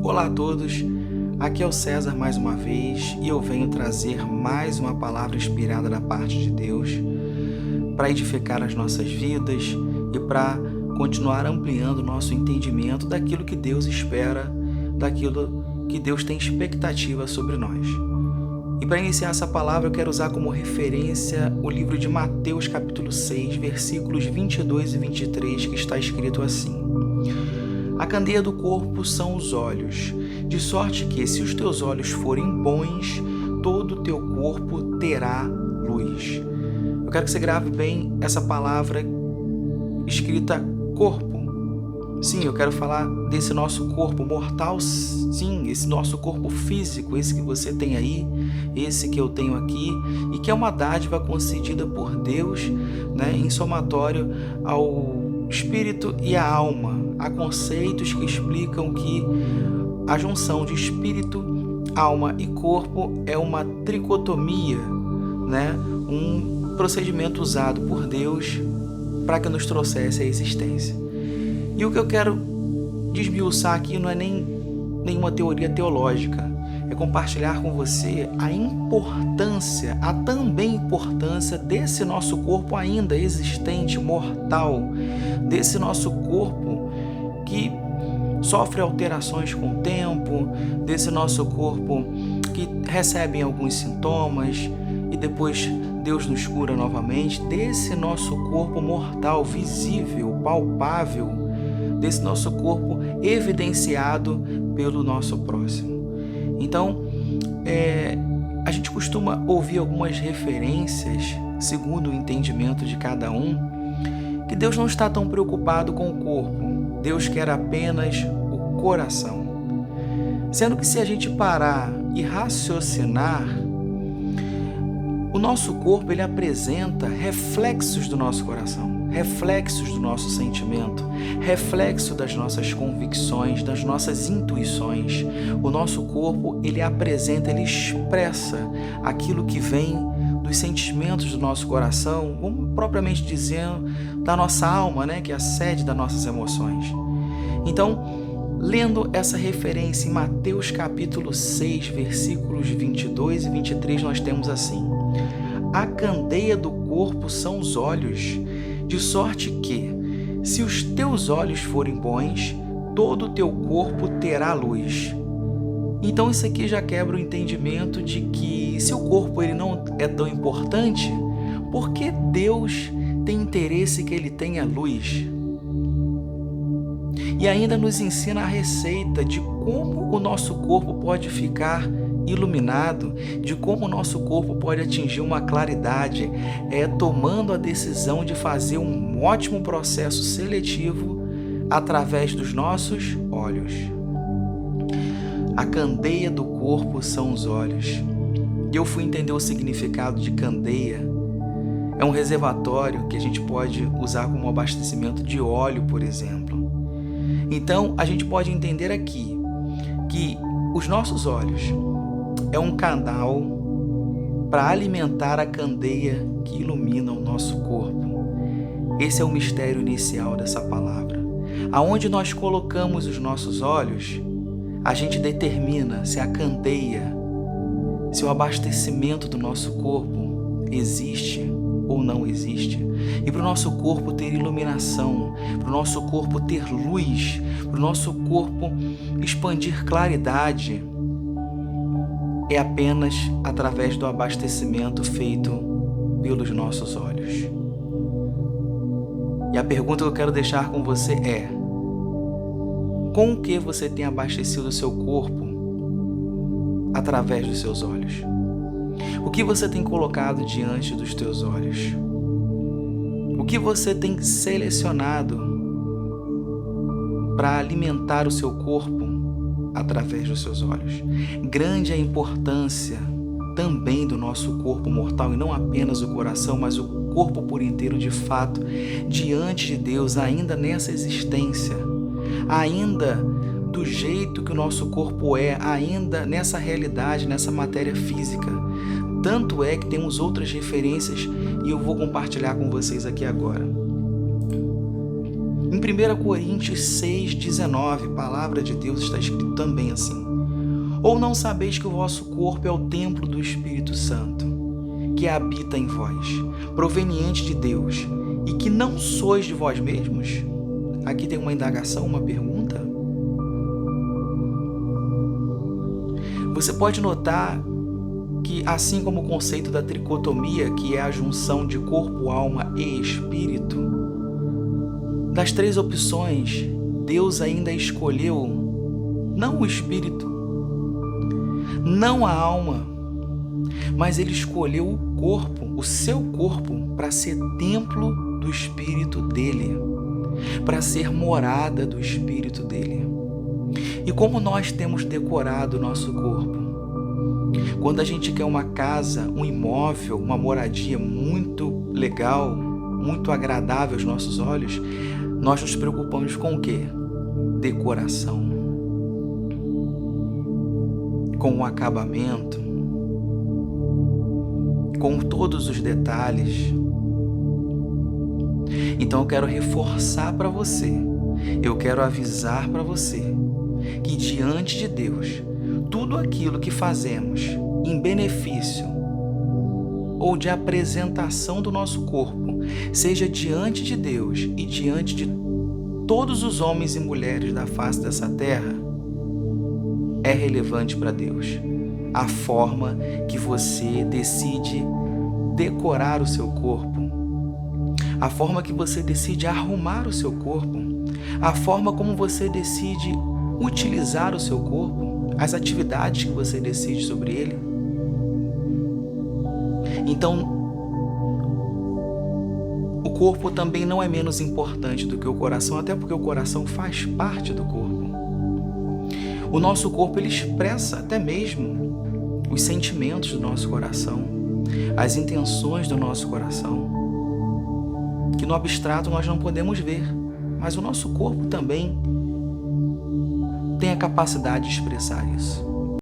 Olá a todos, aqui é o César mais uma vez e eu venho trazer mais uma palavra inspirada da parte de Deus para edificar as nossas vidas e para continuar ampliando nosso entendimento daquilo que Deus espera, daquilo que Deus tem expectativa sobre nós. E para iniciar essa palavra eu quero usar como referência o livro de Mateus capítulo 6, versículos 22 e 23, que está escrito assim: A candeia do corpo são os olhos, de sorte que, se os teus olhos forem bons, todo o teu corpo terá luz. Eu quero que você grave bem essa palavra escrita corpo. Sim, eu quero falar desse nosso corpo mortal, sim, esse nosso corpo físico, esse que você tem aí, esse que eu tenho aqui, e que é uma dádiva concedida por Deus, em somatório ao espírito e à alma. Há conceitos que explicam que a junção de espírito, alma e corpo é uma tricotomia, um procedimento usado por Deus para que nos trouxesse a existência. E o que eu quero desmiuçar aqui não é nenhuma teoria teológica, é compartilhar com você a também importância desse nosso corpo ainda existente, mortal, desse nosso corpo que sofre alterações com o tempo, desse nosso corpo que recebe alguns sintomas e depois Deus nos cura novamente, desse nosso corpo mortal, visível, palpável, desse nosso corpo evidenciado pelo nosso próximo. Então, a gente costuma ouvir algumas referências, segundo o entendimento de cada um, que Deus não está tão preocupado com o corpo, Deus quer apenas o coração. Sendo que se a gente parar e raciocinar, o nosso corpo ele apresenta reflexos do nosso coração, reflexos do nosso sentimento, reflexo das nossas convicções, das nossas intuições. O nosso corpo ele expressa aquilo que vem dos sentimentos do nosso coração, vamos propriamente dizendo, da nossa alma, que é a sede das nossas emoções. Então, lendo essa referência em Mateus capítulo 6, versículos 22 e 23, nós temos assim: A candeia do corpo são os olhos, de sorte que, se os teus olhos forem bons, todo o teu corpo terá luz. Então isso aqui já quebra o entendimento de que se o corpo ele não é tão importante, por que Deus tem interesse que ele tenha luz? E ainda nos ensina a receita de como o nosso corpo pode ficar iluminado, de como o nosso corpo pode atingir uma claridade, tomando a decisão de fazer um ótimo processo seletivo através dos nossos olhos. A candeia do corpo são os olhos. E eu fui entender o significado de candeia. É um reservatório que a gente pode usar como abastecimento de óleo, por exemplo. Então, a gente pode entender aqui que os nossos olhos é um canal para alimentar a candeia que ilumina o nosso corpo. Esse é o mistério inicial dessa palavra. Aonde nós colocamos os nossos olhos, a gente determina se a candeia, se o abastecimento do nosso corpo existe ou não existe. E para o nosso corpo ter iluminação, para o nosso corpo ter luz, para o nosso corpo expandir claridade, é apenas através do abastecimento feito pelos nossos olhos. E a pergunta que eu quero deixar com você é: com o que você tem abastecido o seu corpo através dos seus olhos? O que você tem colocado diante dos teus olhos? O que você tem selecionado para alimentar o seu corpo através dos seus olhos? Grande é a importância também do nosso corpo mortal, e não apenas o coração, mas o corpo por inteiro de fato, diante de Deus, ainda nessa existência, ainda do jeito que o nosso corpo é, ainda nessa realidade, nessa matéria física. Tanto é que temos outras referências e eu vou compartilhar com vocês aqui agora. Em 1 Coríntios 6,19, palavra de Deus, está escrito também assim: ou não sabeis que o vosso corpo é o templo do Espírito Santo, que habita em vós, proveniente de Deus, e que não sois de vós mesmos? Aqui tem uma indagação, uma pergunta. Você pode notar que, assim como o conceito da tricotomia, que é a junção de corpo, alma e espírito, das três opções, Deus ainda escolheu não o espírito, não a alma, mas Ele escolheu o corpo, o seu corpo, para ser templo do Espírito dele, para ser morada do Espírito dele. E como nós temos decorado o nosso corpo? Quando a gente quer uma casa, um imóvel, uma moradia muito legal, muito agradável aos nossos olhos, nós nos preocupamos com o quê? Decoração. Com o acabamento, com todos os detalhes. Então eu quero reforçar para você, eu quero avisar para você que diante de Deus, tudo aquilo que fazemos em benefício ou de apresentação do nosso corpo, seja diante de Deus e diante de todos os homens e mulheres da face dessa terra, é relevante para Deus. A forma que você decide decorar o seu corpo, a forma que você decide arrumar o seu corpo, a forma como você decide utilizar o seu corpo, as atividades que você decide sobre ele. Então, o corpo também não é menos importante do que o coração, até porque o coração faz parte do corpo. O nosso corpo, ele expressa até mesmo os sentimentos do nosso coração, as intenções do nosso coração, que no abstrato nós não podemos ver, mas o nosso corpo também tem a capacidade de expressar isso.